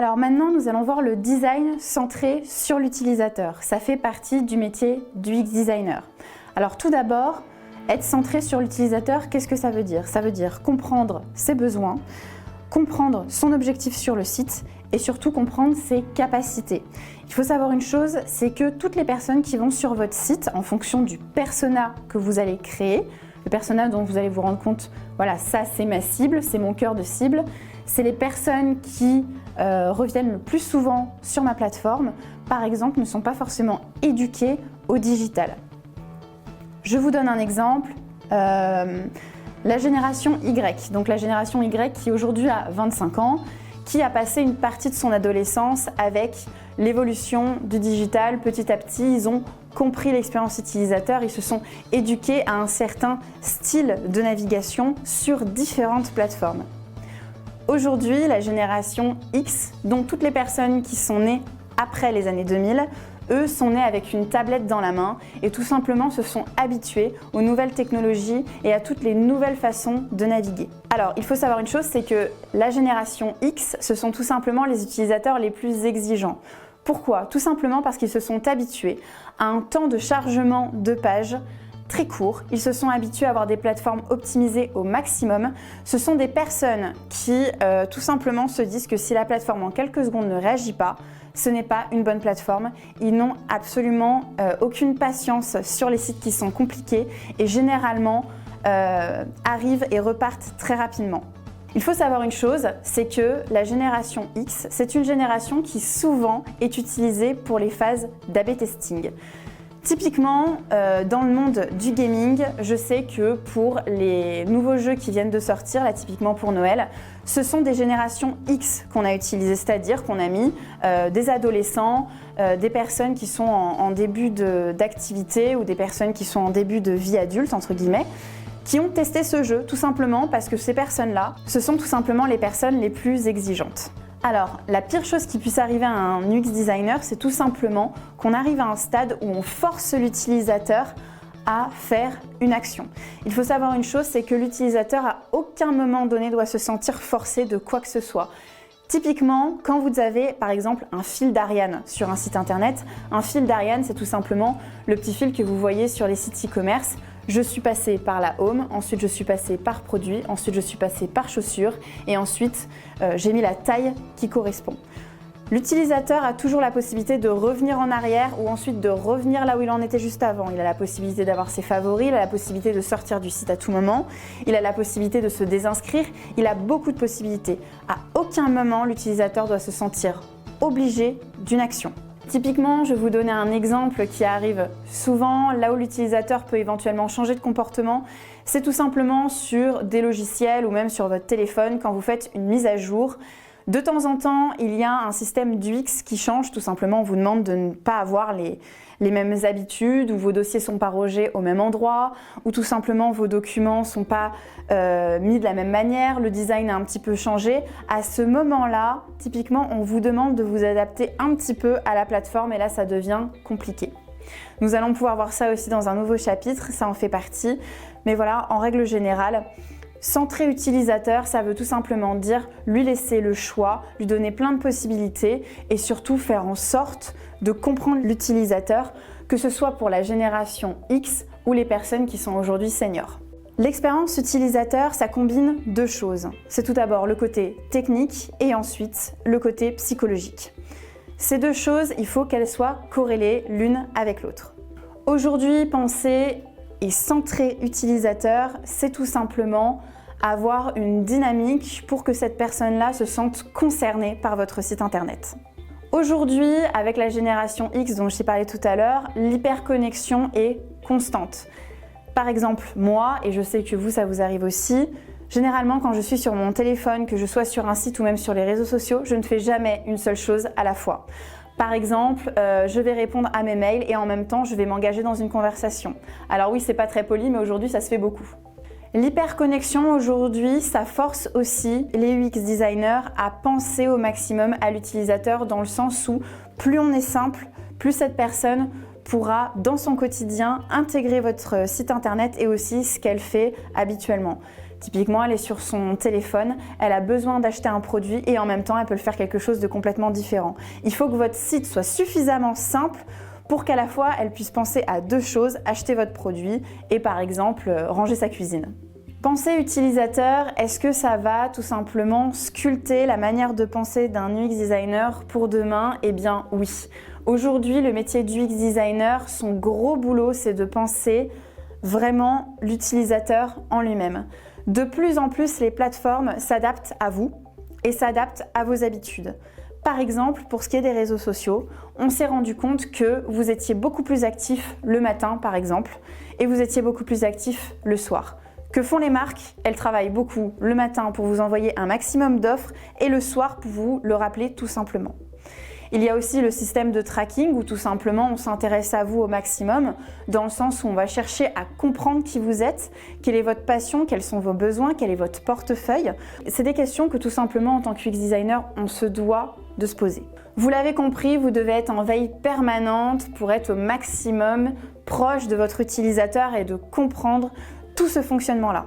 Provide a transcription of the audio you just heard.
Alors maintenant, nous allons voir le design centré sur l'utilisateur. Ça fait partie du métier du UX designer. Alors tout d'abord, être centré sur l'utilisateur, qu'est-ce que ça veut dire? Ça veut dire comprendre ses besoins, comprendre son objectif sur le site et surtout comprendre ses capacités. Il faut savoir une chose, c'est que toutes les personnes qui vont sur votre site, en fonction du persona que vous allez créer, le persona dont vous allez vous rendre compte, voilà, ça c'est ma cible, c'est mon cœur de cible, c'est les personnes qui reviennent le plus souvent sur ma plateforme, par exemple, ne sont pas forcément éduquées au digital. Je vous donne un exemple, la génération Y, donc la génération Y qui aujourd'hui a 25 ans, qui a passé une partie de son adolescence avec l'évolution du digital. Petit à petit, ils ont compris l'expérience utilisateur, ils se sont éduqués à un certain style de navigation sur différentes plateformes. Aujourd'hui, la génération X, donc toutes les personnes qui sont nées après les années 2000, eux sont nés avec une tablette dans la main et tout simplement se sont habitués aux nouvelles technologies et à toutes les nouvelles façons de naviguer. Alors, il faut savoir une chose, c'est que la génération X, ce sont tout simplement les utilisateurs les plus exigeants. Pourquoi? Tout simplement parce qu'ils se sont habitués à un temps de chargement de pages très court, ils se sont habitués à avoir des plateformes optimisées au maximum. Ce sont des personnes qui tout simplement se disent que si la plateforme en quelques secondes ne réagit pas, ce n'est pas une bonne plateforme. Ils n'ont absolument aucune patience sur les sites qui sont compliqués et généralement arrivent et repartent très rapidement. Il faut savoir une chose, c'est que la génération X, c'est une génération qui souvent est utilisée pour les phases d'A/B testing. Typiquement, dans le monde du gaming, je sais que pour les nouveaux jeux qui viennent de sortir, là typiquement pour Noël, ce sont des générations X qu'on a utilisées, c'est-à-dire qu'on a mis des adolescents, des personnes qui sont en début d'activité ou des personnes qui sont en début de vie adulte, entre guillemets, qui ont testé ce jeu, tout simplement parce que ces personnes-là, ce sont tout simplement les personnes les plus exigeantes. Alors, la pire chose qui puisse arriver à un UX designer, c'est tout simplement qu'on arrive à un stade où on force l'utilisateur à faire une action. Il faut savoir une chose, c'est que l'utilisateur à aucun moment donné doit se sentir forcé de quoi que ce soit. Typiquement, quand vous avez par exemple un fil d'Ariane sur un site internet, un fil d'Ariane, c'est tout simplement le petit fil que vous voyez sur les sites e-commerce. Je suis passée par la home, ensuite je suis passée par produit, ensuite je suis passée par chaussures et ensuite j'ai mis la taille qui correspond. L'utilisateur a toujours la possibilité de revenir en arrière ou ensuite de revenir là où il en était juste avant. Il a la possibilité d'avoir ses favoris, il a la possibilité de sortir du site à tout moment, il a la possibilité de se désinscrire, il a beaucoup de possibilités. À aucun moment l'utilisateur doit se sentir obligé d'une action. Typiquement, je vais vous donner un exemple qui arrive souvent, là où l'utilisateur peut éventuellement changer de comportement, c'est tout simplement sur des logiciels ou même sur votre téléphone quand vous faites une mise à jour. De temps en temps, il y a un système d'UX qui change, tout simplement on vous demande de ne pas avoir les mêmes habitudes, ou vos dossiers ne sont pas rangés au même endroit, ou tout simplement vos documents ne sont pas mis de la même manière, le design a un petit peu changé. À ce moment-là, typiquement, on vous demande de vous adapter un petit peu à la plateforme et là, ça devient compliqué. Nous allons pouvoir voir ça aussi dans un nouveau chapitre, ça en fait partie. Mais voilà, en règle générale, centrer utilisateur, ça veut tout simplement dire lui laisser le choix, lui donner plein de possibilités et surtout faire en sorte de comprendre l'utilisateur, que ce soit pour la génération X ou les personnes qui sont aujourd'hui seniors. L'expérience utilisateur, ça combine deux choses. C'est tout d'abord le côté technique et ensuite le côté psychologique. Ces deux choses, il faut qu'elles soient corrélées l'une avec l'autre. Aujourd'hui, penser et centrer utilisateur, c'est tout simplement avoir une dynamique pour que cette personne-là se sente concernée par votre site internet. Aujourd'hui, avec la génération X dont je t'ai parlé tout à l'heure, l'hyperconnexion est constante. Par exemple, moi, et je sais que vous, ça vous arrive aussi, généralement quand je suis sur mon téléphone, que je sois sur un site ou même sur les réseaux sociaux, je ne fais jamais une seule chose à la fois. Par exemple, je vais répondre à mes mails et en même temps, je vais m'engager dans une conversation. Alors oui, c'est pas très poli, mais aujourd'hui, ça se fait beaucoup. L'hyperconnexion aujourd'hui, ça force aussi les UX designers à penser au maximum à l'utilisateur dans le sens où plus on est simple, plus cette personne pourra dans son quotidien intégrer votre site internet et aussi ce qu'elle fait habituellement. Typiquement, elle est sur son téléphone, elle a besoin d'acheter un produit et en même temps, elle peut le faire quelque chose de complètement différent. Il faut que votre site soit suffisamment simple pour qu'à la fois, elle puisse penser à deux choses, acheter votre produit et par exemple, ranger sa cuisine. Pensée utilisateur, est-ce que ça va tout simplement sculpter la manière de penser d'un UX designer pour demain? Eh bien oui. Aujourd'hui, le métier d'UX designer, son gros boulot, c'est de penser vraiment l'utilisateur en lui-même. De plus en plus, les plateformes s'adaptent à vous et s'adaptent à vos habitudes. Par exemple, pour ce qui est des réseaux sociaux, on s'est rendu compte que vous étiez beaucoup plus actif le matin, par exemple, et vous étiez beaucoup plus actif le soir. Que font les marques? Elles travaillent beaucoup le matin pour vous envoyer un maximum d'offres et le soir pour vous le rappeler tout simplement. Il y a aussi le système de tracking où tout simplement on s'intéresse à vous au maximum dans le sens où on va chercher à comprendre qui vous êtes, quelle est votre passion, quels sont vos besoins, quel est votre portefeuille. C'est des questions que tout simplement en tant que UX designer on se doit de se poser. Vous l'avez compris, vous devez être en veille permanente pour être au maximum proche de votre utilisateur et de comprendre tout ce fonctionnement-là.